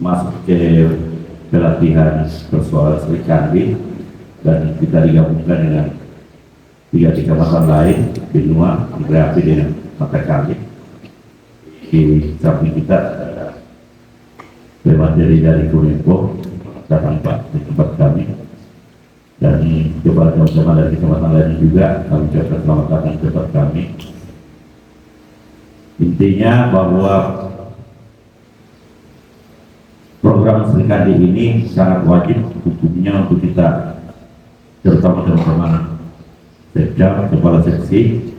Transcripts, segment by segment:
masuk ke pelatihan persoalan Serikandi, dan kita digabungkan dengan 3 kecamatan lain, Benua, Anggrapi, dengan Matakali. Di samping kita lewat dari Kominfo datang Pak di tempat kami, dan coba teman-teman dari kecamatan lain juga kami ucapkan selamat datang ke tempat kami. Intinya bahwa program Serikandi ini sangat wajib hukumnya untuk kita, terutama teman-teman Sekda, kepala seksi,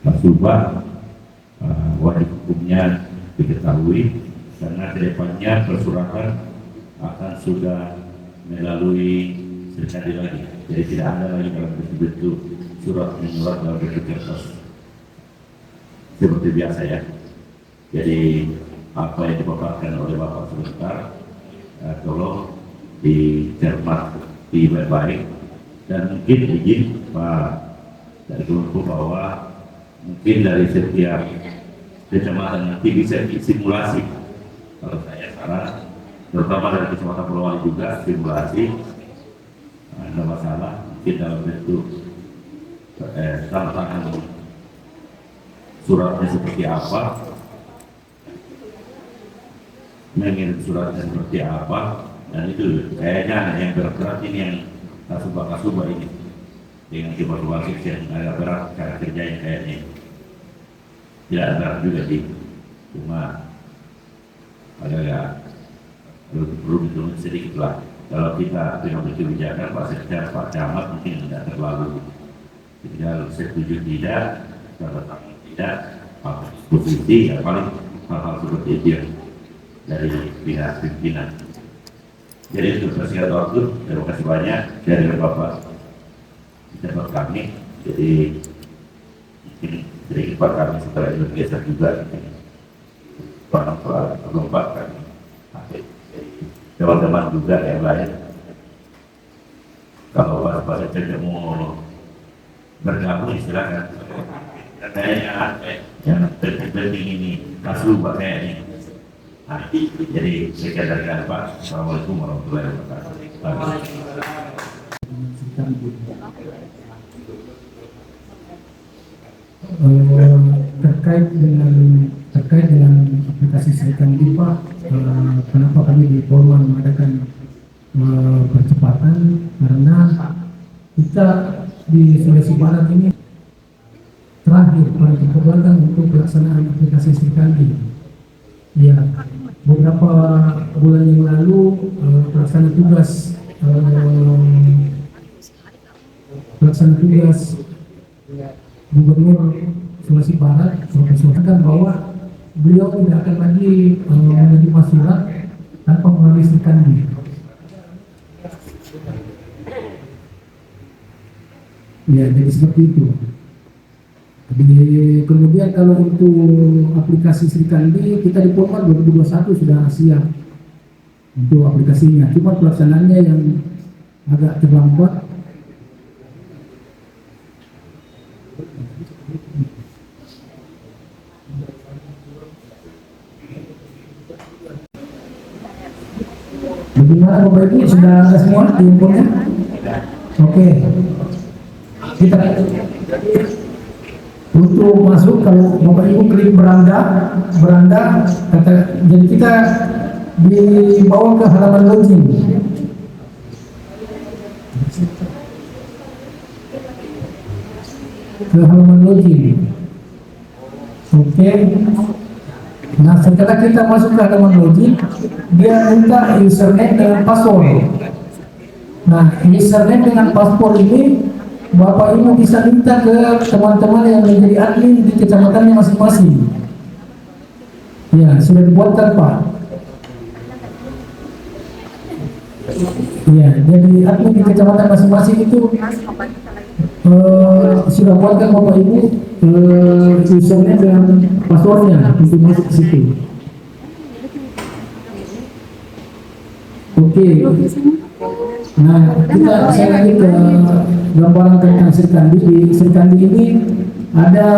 Kasubag, wajib hukumnya diketahui, karena kedepannya persuratan akan sudah melalui Serikandi lagi. Jadi tidak ada lagi dalam bentuk surat menyurat dalam bentuk kertas seperti biasa ya. Jadi apa yang dipaparkan oleh Bapak sebentar, tolong dicermati baik-baik, dan mungkin izin Pak dari kelompok bahwa mungkin dari setiap kecamatan nanti bisa simulasi. Kalau saya saran, terutama dari kecamatan Polowali juga simulasi, ada masalah mungkin dalam bentuk tanda tangan suratnya seperti apa, mengirim suratnya seperti apa, dan itu kayaknya yang berat ini yang Kasubag ini dengan evaluasi yang agak berat cara kerjanya kayaknya. Tidak berat juga sih, cuma agak perlu diturun sedikit lah. Kalau kita mengambil kebijakan Pak Sekda, Pak Camat mungkin tidak terlalu tinggal setuju tidak, tanda tangan tidak, posisi ya paling hal-hal seperti itu dari pihak pimpinan. Jadi untuk persingkat waktu, terima kasih banyak dari Bapak di tempat kami. Jadi mungkin sedikit Pak kami setelah itu bergeser juga Pak kami, teman-teman juga yang lain. Kalau Pak Sekda mau bergabung silakan. Kayaknya yang penting ini Kasubag kayaknya. Jadi saya katakan Pak, Assalamualaikum warahmatullahi wabarakatuh. Terkait dengan aplikasi Serikandi Pak, kenapa kami di Polwan mengadakan percepatan, karena kita di Sulawesi Barat ini terakhir paling diperlukan untuk pelaksanaan aplikasi Serikandi. Ya, beberapa bulan yang lalu pelaksana tugas Gubernur Sulawesi Barat mempersoalkan bahwa beliau tidak akan lagi menerima surat tanpa melalui Serikandi. Ya, jadi seperti itu. Kemudian kalau untuk aplikasi Serikandi, kita di Polwan 2021 sudah siap untuk aplikasinya, cuma pelaksanaannya yang agak terlambat. Bagaimana Bapak Ibu, sudah ada semua di infonya? Oke. Kita untuk masuk, kalau Bapak Ibu klik beranda, jadi kita dibawa ke halaman login. Oke. Nah, setelah kita masuk ke halaman login, dia minta username dengan password. Nah, username dengan password ini Bapak Ibu bisa minta ke teman-teman yang menjadi admin di kecamatannya masing-masing. Ya, sudah dibuatkan Pak. Ya, jadi admin di kecamatan masing-masing itu sudah buatkan Bapak Ibu username dengan passwordnya untuk masuk ke situ. Oke. Nah, saya lagi ke gambaran tentang Serikandi. Di Serikandi ini ada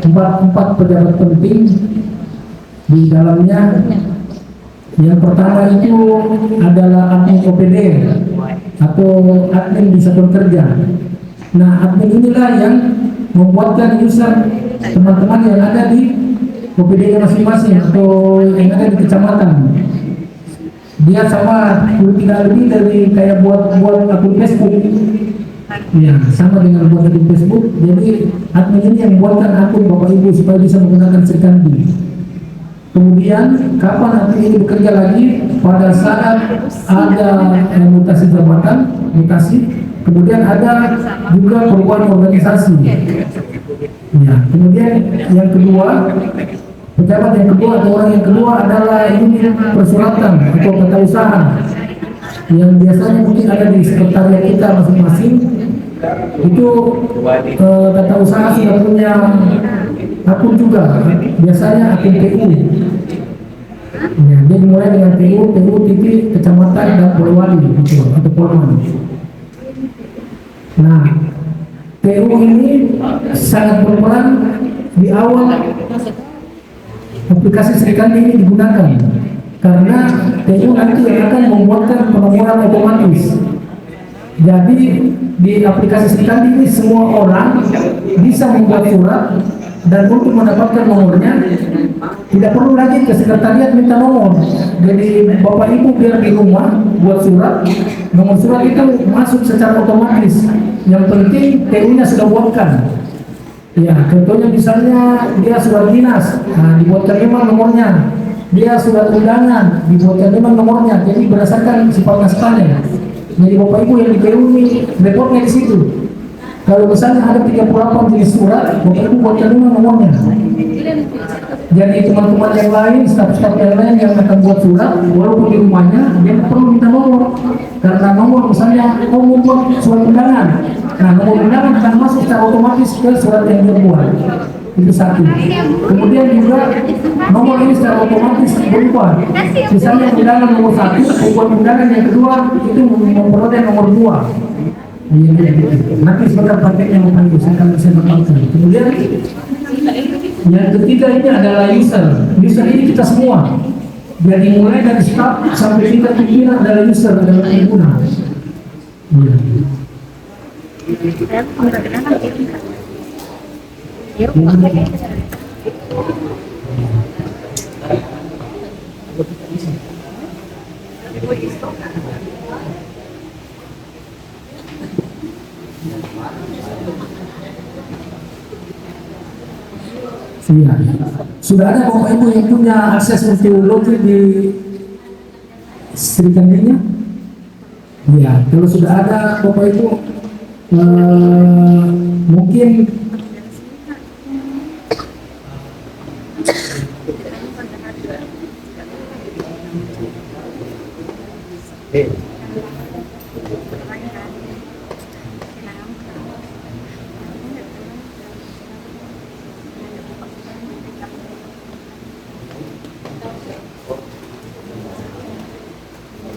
empat pejabat penting di dalamnya. Yang pertama itu adalah admin OPD atau admin di satuan kerja. Nah, admin inilah yang membuatkan user teman-teman yang ada di OPD masing-masing atau yang ada di kecamatan. Dia sama tidak lebih dari kayak buat akun Facebook. Ya, sama dengan buat akun Facebook. Jadi admin ini yang buatkan akun Bapak Ibu supaya bisa menggunakan Srikandi. Kemudian kapan admin ini bekerja lagi pada saat ada mutasi jabatan, kemudian ada juga perubahan organisasi. Ya, kemudian yang kedua, pejabat yang kedua atau orang yang kedua adalah unit persuratan atau tata usaha yang biasanya mungkin ada di sekretariat kita masing-masing. Itu tata usaha sudah punya akun juga, biasanya akun PU. Ya, dia dimulai dengan PU titik kecamatan dan Polewali gitu, atau Polman. Nah, PU ini sangat berperan di awal aplikasi Srikandi ini digunakan, karena PU nanti akan membuatkan penomoran otomatis. Jadi di aplikasi Srikandi ini semua orang bisa membuat surat, dan untuk mendapatkan nomornya tidak perlu lagi ke sekretariat minta nomor. Jadi Bapak Ibu biar di rumah buat surat, nomor surat itu masuk secara otomatis. Yang penting PU-nya sudah buatkan. Ya, contohnya misalnya dia surat dinas, nah, dibuatkan memang nomornya. Dia surat undangan, dibuatkan memang nomornya. Jadi berdasarkan sifat naskahnya. Jadi Bapak Ibu yang di PU ini reportnya di situ. Kalau misalnya ada 38 jenis surat, Bapak Ibu buatkan memang nomornya. Jadi teman-teman yang lain, staf-staf yang lain yang akan buat surat, walaupun di rumahnya, dia perlu minta nomor. Karena nomor misalnya mau membuat surat undangan, nah nomor undangan akan masuk secara otomatis ke surat yang dia buat. Itu satu. Kemudian juga nomor ini secara otomatis berubah. Misalnya undangan nomor 1, membuat undangan yang kedua itu memperoleh nomor 2. Nanti sebentar prakteknya mau saya kembangkan. Kemudian yang ketiga ini adalah user. User ini kita semua. Jadi mulai dari staf sampai tingkat pimpinan adalah user, adalah pengguna. Iya. Sudah ada Bapak Ibu yang punya akses untuk login di Srikandinya? Iya, kalau sudah ada Bapak Ibu mungkin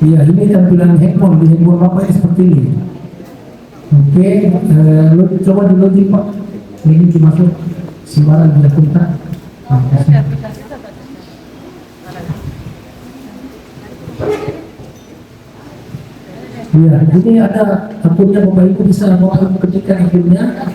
iya, ini tampilan handphone, di handphone Bapak ini seperti ini. Oke, coba di login Pak. Ini dimasuk sembarang dia kontak. Iya, ini ada akunnya Bapak Ibu, bisa Bapak Ibu ketikkan akunnya.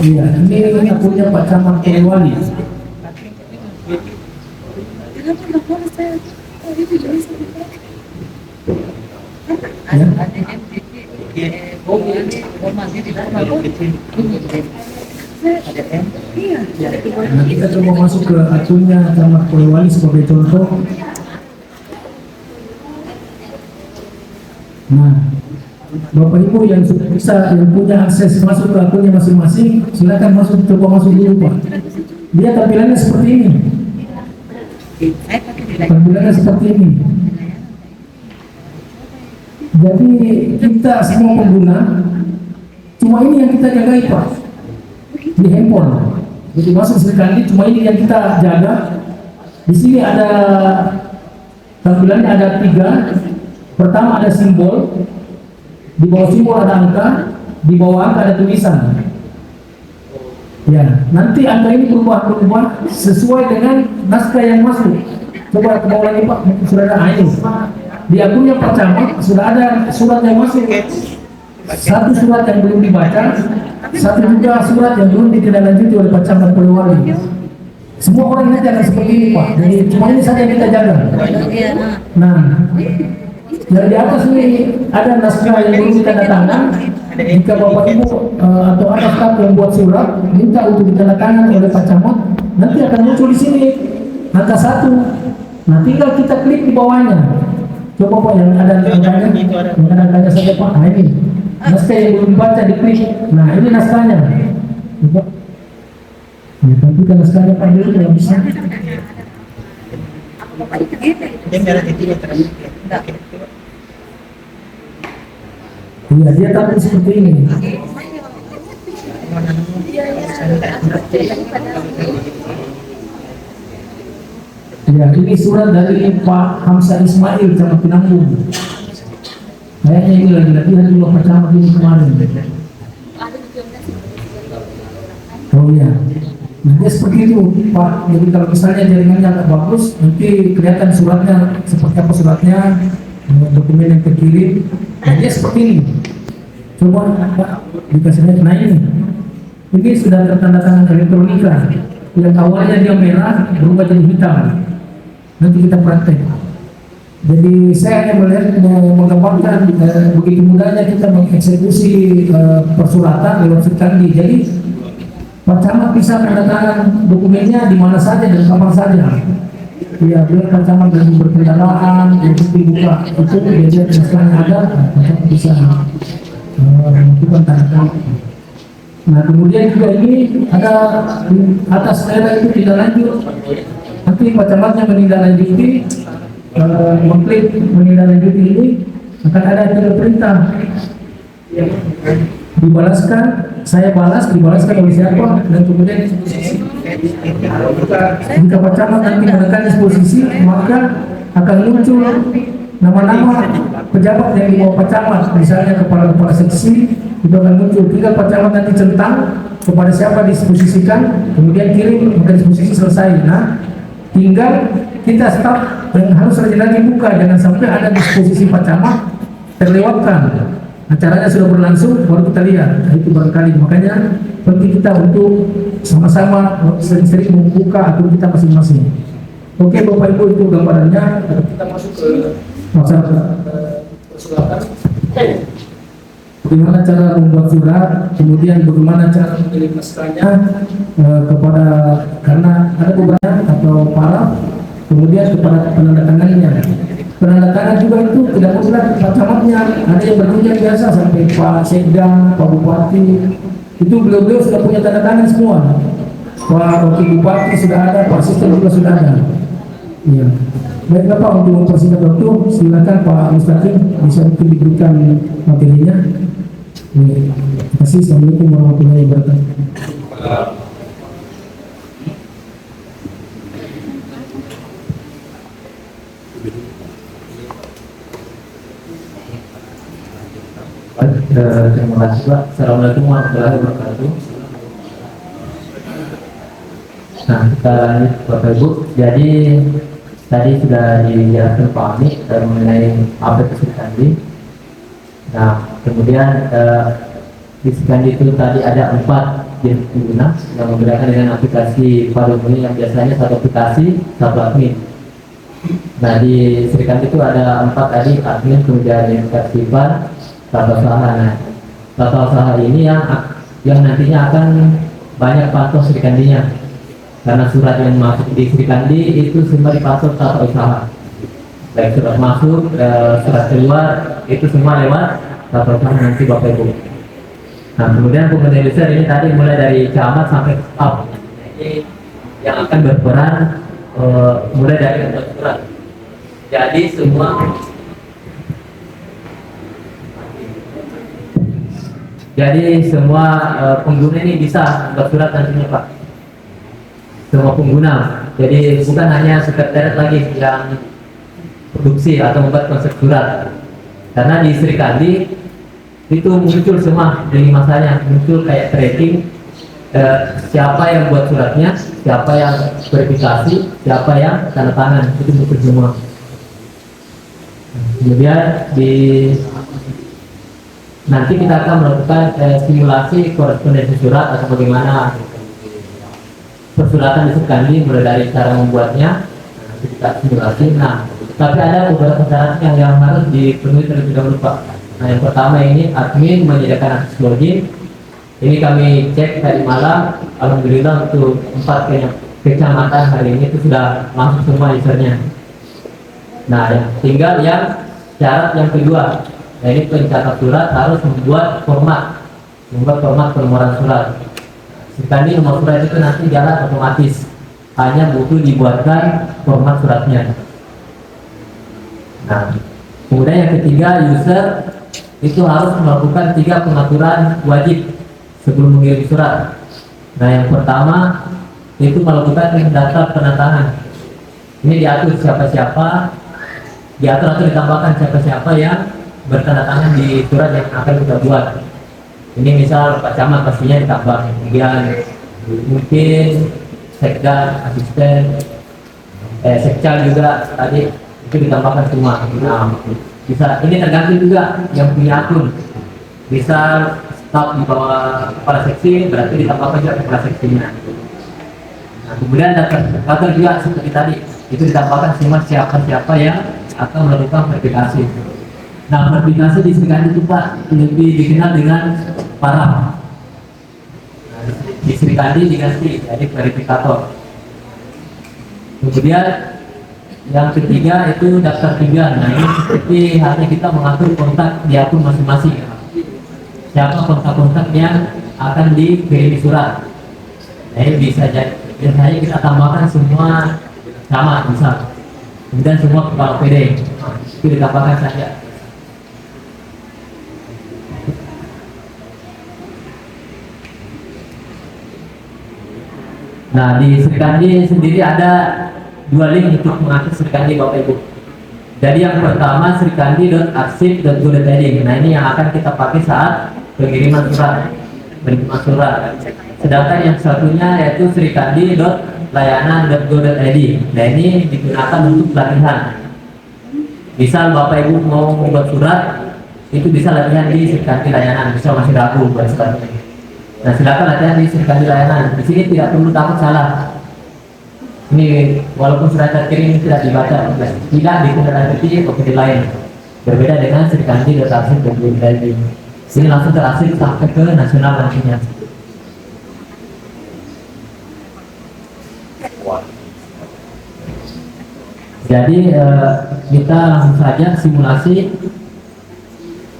Iya, ini akunnya Pak Camat Polewali. Nah, kita coba masuk ke akunnya Camat Polewali sebagai contoh. Nah, Bapak Ibu yang bisa, yang punya akses masuk ke akunnya masing-masing, silakan masuk, coba masuk dulu Pak. Dia tampilannya seperti ini. Tampilannya seperti ini. Jadi kita semua pengguna, cuma ini yang kita jagai Pak, di handphone. Jadi masuk sekali, cuma ini yang kita jaga. Di sini ada tampilannya ada 3. Pertama ada simbol, di bawah simbol ada angka, di bawah angka ada tulisan. Ya, nanti angka ini berubah sesuai dengan naskah yang masuk. Coba ke bawah lagi Pak, sudah ada ini. Di akunnya Pak Camat sudah ada surat yang masuk. Satu surat yang belum dibaca, satu juga surat yang belum ditindaklanjuti oleh Pak Camat Polewali. Semua orang nanti akan seperti ini Pak. Jadi cuma ini saja yang kita jaga. Nah, yang di atas ini ada naskah yang belum ditandatangan. Jika Bapak Ibu atau ada staf yang buat surat minta untuk ditandatangan oleh Pak Camat, nanti akan muncul di sini angka 1. Nah, tinggal kita klik di bawahnya. Coba Pak yang ada angkanya, yang ada angkanya saja Pak. Nah ini naskah yang belum dibaca, diklik. Nah ini naskahnya. Coba. Ya, tapi kan naskahnya Pak dulu yang bisa. Iya, dia tampil seperti ini. Ya, ini surat dari Pak Hamzah Ismail, Camat Penanggung. Kayaknya ini lagi latihan dulu Pak Camat ini kemarin. Oh iya. Nah, dia seperti itu Pak. Jadi kalau misalnya jaringannya agak bagus, nanti kelihatan suratnya seperti apa suratnya, dokumen yang terkirim. Nah, dia seperti ini. Coba Pak dikasih lihat. Nah ini sudah tertanda tangan elektronika. Yang awalnya dia merah berubah jadi hitam. Nanti kita praktek. Jadi saya hanya melihat menggambarkan begitu mudahnya kita mengeksekusi persuratan lewat Srikandi. Jadi Pak Camat bisa tanda tangan dokumennya di mana saja dan kapan saja. Ya, biar Pak Camat lagi berkendaraan, yang penting buka itu dia sekarang ada, Pak Camat bisa melakukan tanda tangan. Nah kemudian juga ini ada di atas daerah itu tidak lanjut. Nanti Pak Camatnya menindaklanjuti, mengklik menindaklanjuti ini akan ada tiga perintah. Dibalaskan, saya balas, dibalaskan oleh siapa, dan kemudian jika Pak Camat nanti menekan disposisi, maka akan muncul nama-nama pejabat yang di bawah Pak Camat, misalnya kepala seksi, itu akan muncul. Tinggal Pak Camat nanti centang kepada siapa disposisikan, kemudian kirim, maka disposisi selesai. Nah, tinggal kita stop dan harus lagi buka, jangan sampai ada disposisi Pak Camat terlewatkan. Acaranya sudah berlangsung, baru kita lihat. Nah, itu barangkali makanya penting kita untuk sama-sama sering-sering membuka akun kita masing-masing. Oke Bapak Ibu, itu gambarannya. Kita masuk ke masalah persuratan. Bagaimana cara membuat surat, kemudian bagaimana cara mengirim naskahnya kepada, karena ada beberapa atau para, kemudian kepada penandatangannya. Penandatangan juga itu tidak mudah Pak Camatnya, ada yang berjenjang biasa sampai Pak Sekda, Pak Bupati, itu beliau-beliau sudah punya tanda tangan semua. Pak Wakil Bupati sudah ada, Pak Asisten juga sudah ada. Iya. Baiklah Pak, untuk mempersingkat waktu, silakan Pak Mustaqim bisa mungkin diberikan materinya. Terima kasih. Assalamualaikum warahmatullahi wabarakatuh. Terima kasih Pak. Assalamualaikum warahmatullahi wabarakatuh. Nah, kita lanjut Bapak Ibu. Jadi tadi sudah dijelaskan Pak Ami mengenai apa itu Srikandi. Nah, kemudian di Srikandi itu tadi ada 4 jenis pengguna yang membedakan dengan aplikasi Padumuni yang biasanya satu aplikasi satu admin. Nah, di Srikandi itu ada 4 tadi, admin, kemudian ketertiban, tata usaha. Nah, tata usaha ini yang nantinya akan banyak pantau Sri Kandinya, karena surat yang masuk di Sri Kandi itu semua dipantau tata usaha, baik surat masuk, surat keluar itu semua lewat tata usaha nanti Bapak Ibu. Nah kemudian pemerintah besar ini tadi mulai dari camat sampai staf, ini yang akan berperan mulai dari membuat surat. Jadi semua pengguna ini bisa membuat surat nantinya Pak. Semua pengguna. Jadi bukan hanya sekretariat lagi yang produksi atau membuat konsep surat. Karena di Sri Kandi itu muncul semua di masanya, muncul kayak tracking siapa yang buat suratnya, siapa yang verifikasi, siapa yang tanda tangan, itu muncul semua. Kemudian nanti kita akan melakukan simulasi korespondensi surat atau bagaimana persuratan di Sri Kandi mulai dari cara membuatnya, nanti kita simulasi. Nah, tapi ada beberapa syarat yang harus dipenuhi terlebih dahulu Pak. Nah yang pertama ini admin menyediakan akses login. Ini kami cek tadi malam, alhamdulillah untuk 4 kecamatan hari ini itu sudah masuk semua usernya. Nah tinggal yang syarat yang kedua, nah ini pencatat surat harus membuat format penomoran surat. Sekali nomor surat itu nanti jalan otomatis, hanya butuh dibuatkan format suratnya. Nah kemudian yang ketiga, user itu harus melakukan 3 pengaturan wajib sebelum mengirim surat. Nah yang pertama itu melakukan daftar penandatangan. Ini diatur siapa-siapa, diatur atau ditambahkan siapa-siapa yang bertanda tangan di surat yang akan kita buat. Ini misal Pak Camat pastinya ditambah, kemudian mungkin sekda, asisten, sekcal juga tadi itu ditambahkan semua. Nah, bisa ini tergantung juga yang punya akun. Bisa staf di bawah kepala seksi, berarti ditambahkan juga kepala seksinya. Nah, kemudian daftar juga seperti tadi, itu ditambahkan semua siapa-siapa yang akan melakukan verifikasi. Nah, verifikasi di Sri Kandi itu Pak lebih dikenal dengan paraf. Nah, di Sri Kandi diganti jadi verifikator. Kemudian yang ketiga itu daftar 3. Nah ini seperti hanya kita mengatur kontak di akun masing-masing. Siapa kontak-kontak yang akan dikirim surat. Nah ini bisa jadi biasanya kita tambahkan semua sama misal. Kemudian semua kepala PD itu ditambahkan saja. Nah di Sri Kandi sendiri ada 2 link untuk mengakses Sri Kandi Bapak Ibu. Jadi yang pertama srikandi.arsip.go.id. Nah ini yang akan kita pakai saat pengiriman surat. Sedangkan yang satunya yaitu srikandi.layanan.go.id. Nah ini digunakan untuk latihan. Misal Bapak Ibu mau membuat surat, itu bisa latihan di Sri Kandi layanan. Bisa masih ragu buat suratnya. Nah silakan latihan di Sri Kandi layanan. Di sini tidak perlu takut salah. Ini walaupun surat terkirim tidak dibaca, tidak ditindaklanjuti ke lain. Berbeda dengan Sri Kandi.arsip.go.id. Ini langsung terarsip sampai ke nasional nantinya. Jadi kita langsung saja simulasi.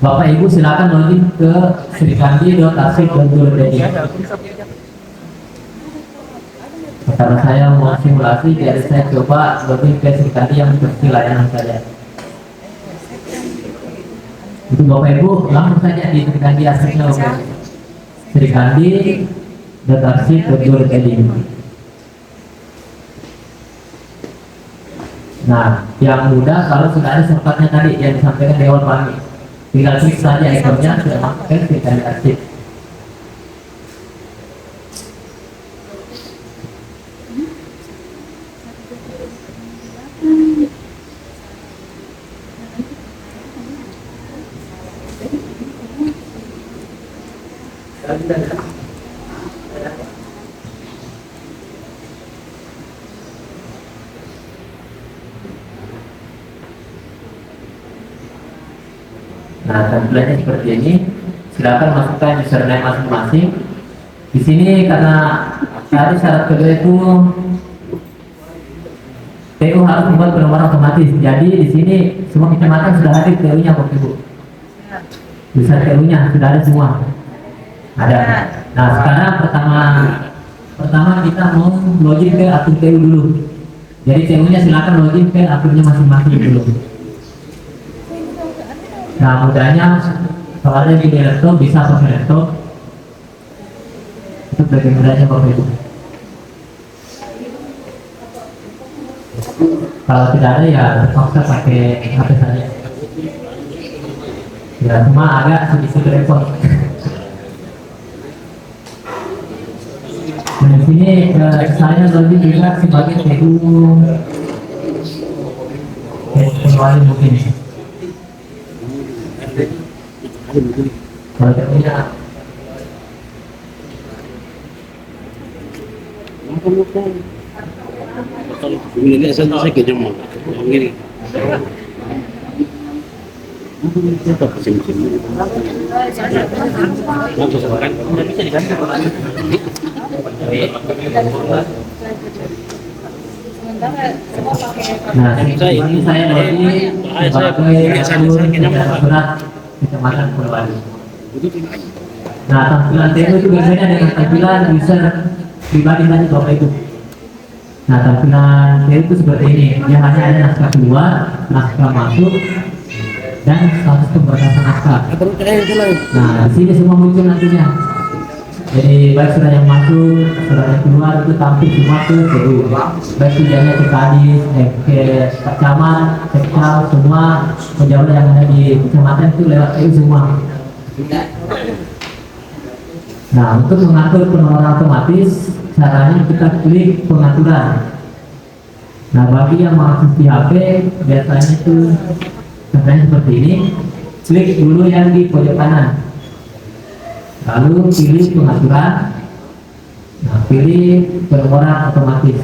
Bapak Ibu silakan login ke srikandi.arsip.go.id. Karena saya mau simulasi, jadi saya coba login ke Sri Kandi yang versi layanan saja. Untuk Bapak Ibu langsung saja di Sri Kandi arsipnya srikandi.arsip.go.id. Nah, yang mudah kalau sudah ada shortcutnya tadi yang disampaikan di awal kami, tinggal klik saja ikonnya sudah masuk ke Sri Kandi arsip. Nah, template seperti ini. Silakan masukkan username masing-masing. Di sini karena tadi syarat kedua itu TU harus membuat penomoran otomatis. Jadi di sini semua kecamatan sudah hadir TU-nya, Bapak Ibu. Bisa TU-nya sudah ada semua. Ada. Nah sekarang pertama kita mau login ke akun TU dulu. Jadi TU-nya silakan login ke akunnya masing-masing dulu. Nah mudahnya kalau ada di laptop bisa pakai laptop. Itu bagi mudahnya Bapak Ibu. Kalau tidak ada ya terpaksa pakai HP saja. Ya cuma agak sedikit repot. Nah di sini saya login juga sebagai TU pengeluaran mungkin. Kalau tidak ini saya kerja mau ini apa musim-musim langsung sekarang bisa diganti nah ini saya login sebagai surat kecamatan Purwadi. Nah tampilan TU itu berbeda dengan tampilan user pribadi tadi Bapak Ibu. Nah tampilan TU itu seperti ini, dia hanya ada naskah keluar, naskah masuk, dan status pemberkasan naskah. Nah di sini semua muncul nantinya. Jadi baik surat yang masuk, surat yang keluar itu tampil semua ke TU. Baik tujuannya ke kadis, ke camat, sekcal, semua pejabat yang ada di kecamatan itu lewat TU semua. Nah untuk mengatur penomoran otomatis, caranya kita klik pengaturan. Nah bagi yang mengakses di HP biasanya itu contohnya seperti ini, klik dulu yang di pojok kanan, lalu pilih pengaturan. Nah pilih penomoran otomatis.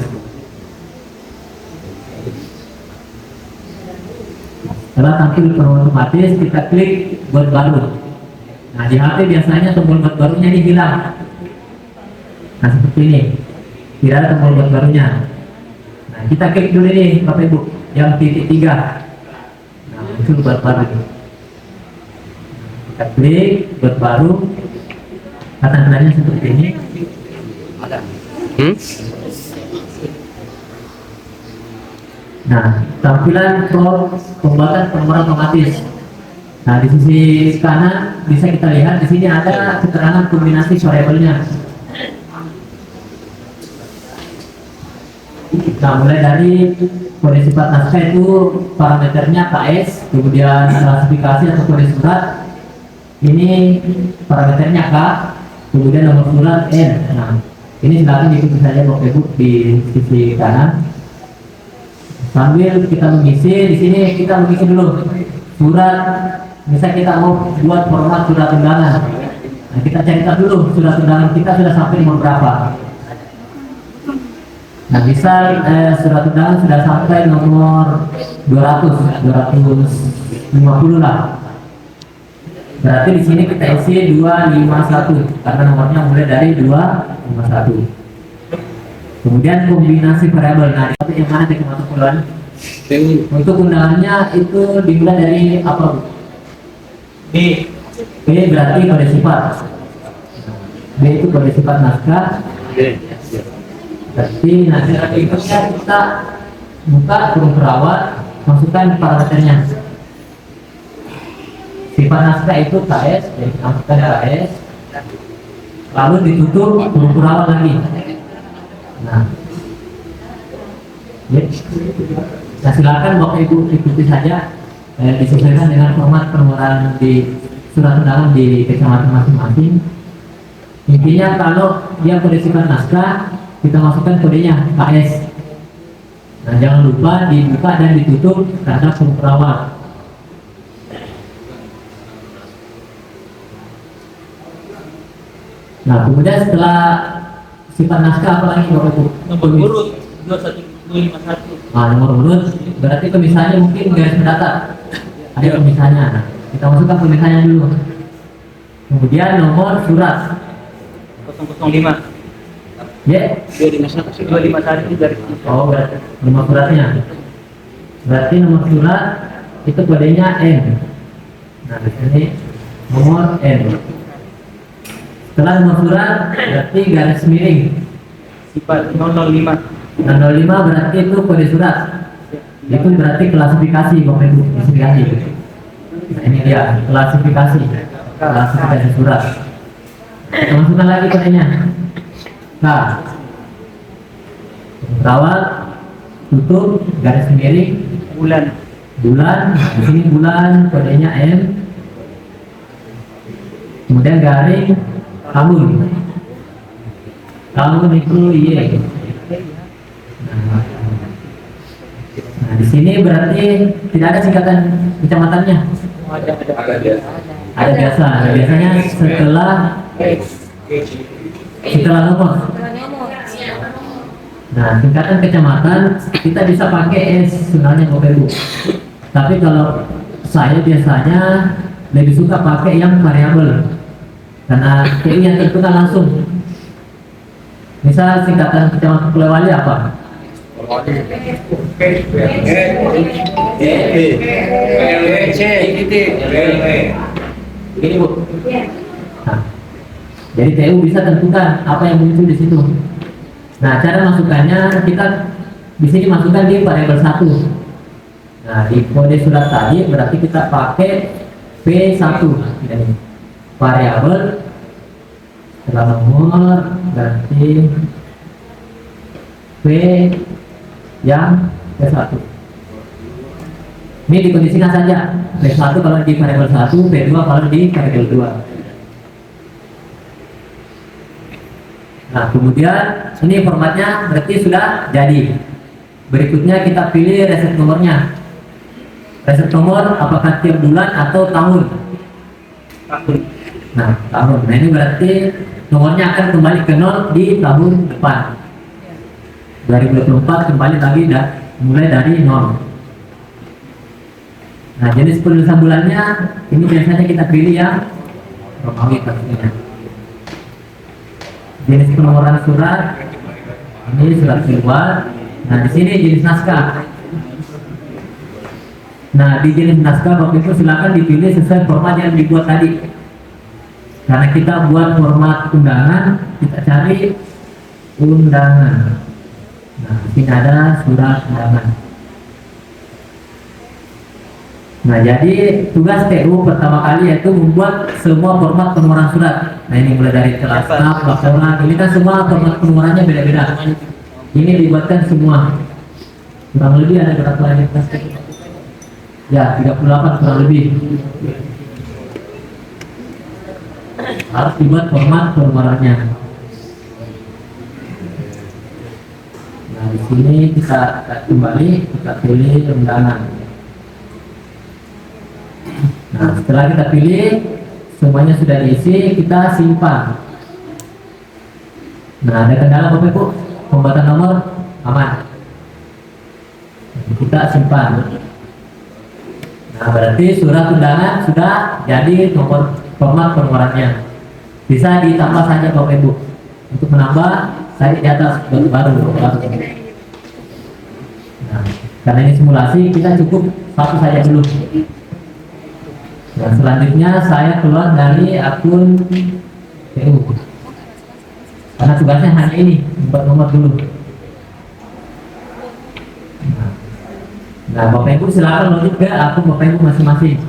Setelah tampil penomoran otomatis, kita klik buat baru. Nah di HP biasanya tombol buat barunya ini hilang. Nah seperti ini, tidak ada tombol buat barunya. Nah kita klik dulu ini Bapak Ibu, yang titik 3. Nah muncul buat baru. Kita klik buat baru, tampilannya seperti ini. Nah tampilan pembuatan penomoran otomatis. Nah di sisi kanan bisa kita lihat di sini ada keterangan kombinasi variabelnya. Nah mulai dari kode sifat naskah itu parameternya KS, kemudian klasifikasi atau kode surat ini parameternya K, kemudian nomor surat N. Nah ini silakan diikuti saja Bapak Ibu di sisi kanan. Sambil kita mengisi, di sini kita mengisi dulu surat. Misal kita mau buat format surat undangan. Nah kita cari dulu surat undangan kita sudah sampai nomor berapa. Nah misal surat undangan sudah sampai nomor 250 lah. Berarti di sini kita isi 251 karena nomornya mulai dari 251. Kemudian kombinasi variabel. Nah yang mana kecamatan Purwadi? Untuk undangannya itu dimulai dari apa Bu? B berarti kode sifat. B itu kode sifat naskah. Berarti nanti berikutnya kita buka kurung perawat, masukkan parameternya. Sifat naskah itu KS, jadi masukkan KS. Lalu ditutup kurung perawat lagi. Nah, silakan Bapak Ibu ikuti saja. Disesuaikan dengan format penomoran di surat undangan di kecamatan masing-masing. Intinya kalau dia kode sifat naskah, kita masukkan kodenya KS. Nah jangan lupa dibuka dan ditutup karena perawat. Nah kemudian setelah sifat naskah apa lagi Bapak Ibu? nomor urut 21251. Nah nomor urut berarti pemisahnya mungkin garis mendatar. Ada pemisahnya. Nah, kita masukkan pemisahnya dulu. Kemudian nomor surat. 001 005. Ya, 251 itu dari oh berarti nomor suratnya. Berarti nomor surat itu kodenya N. Nah, di sini nomor N. Setelah nomor surat berarti garis miring. sifat 005. Nah, 05 berarti itu kode surat. Itu berarti klasifikasi Bapak Ibu klasifikasi. Nah, ini dia klasifikasi surat. Kita masukkan lagi kodenya. Nah, rawat, tutup, garis miring, Bulan. di sini bulan, kodenya M, kemudian garing, tahun itu Y. Nah, di sini berarti tidak ada singkatan kecamatannya. Ada biasa, biasanya setelah nomor. Nah, tingkatan kecamatan kita bisa pakai S sebenarnya Bapak Ibu. Tapi kalau saya biasanya lebih suka pakai yang variabel karena TU yang tentukan langsung. Misal singkatan kecamatan Polewali apa? Ini Bu. Nah, jadi TU bisa tentukan apa yang muncul di situ. Nah, cara masukkannya kita di sini masukkan di variabel 1. Nah, di kode surat tadi berarti kita pakai P1. Ini variabel setelah nomor berarti P yang P1. Ini dikondisikan saja. P1 kalau di variabel 1, P2 kalau di variabel 2. Nah, kemudian ini formatnya berarti sudah jadi. Berikutnya kita pilih reset nomornya. Reset nomor apakah tiap bulan atau tahun? Nah, tahun. Nah, ini berarti nomornya akan kembali ke 0 di tahun depan. 2024 kembali lagi mulai dari 0. Nah, jenis penulisan bulannya ini biasanya kita pilih yang Romawi pastinya. Jenis penomoran surat ini surat keluar. Nah, di sini jenis naskah. Nah, di jenis naskah Bapak Ibu silakan dipilih sesuai format yang dibuat tadi. Karena kita buat format undangan, kita cari undangan. Nah, di sini ada surat undangan. Nah, jadi tugas TU pertama kali yaitu membuat semua format penomoran surat. Nah, ini mulai dari kelas staf, laporan, ini kan semua format penomorannya beda-beda. Ini dibuatkan semua. Kurang lebih ada berapa ini? Ya, 38 kurang lebih. Harus dibuat format penomorannya. Nah, di sini kita kembali, kita pilih undangan. Nah, setelah kita pilih semuanya sudah diisi, kita simpan. Nah, ada kendala Bapak Ibu, pembuatan nomor aman. Kita simpan. Nah, berarti surat undangan sudah jadi nomor format penomorannya. Bisa ditambah saja Bapak Ibu. Untuk menambah saya di atas baru. Nah, karena ini simulasi kita cukup satu saja dulu. Nah, selanjutnya saya keluar dari akun TU karena tugasnya hanya ini, membuat nomor dulu. Nah, Bapak Ibu silakan login ke akun Bapak Ibu masing-masing.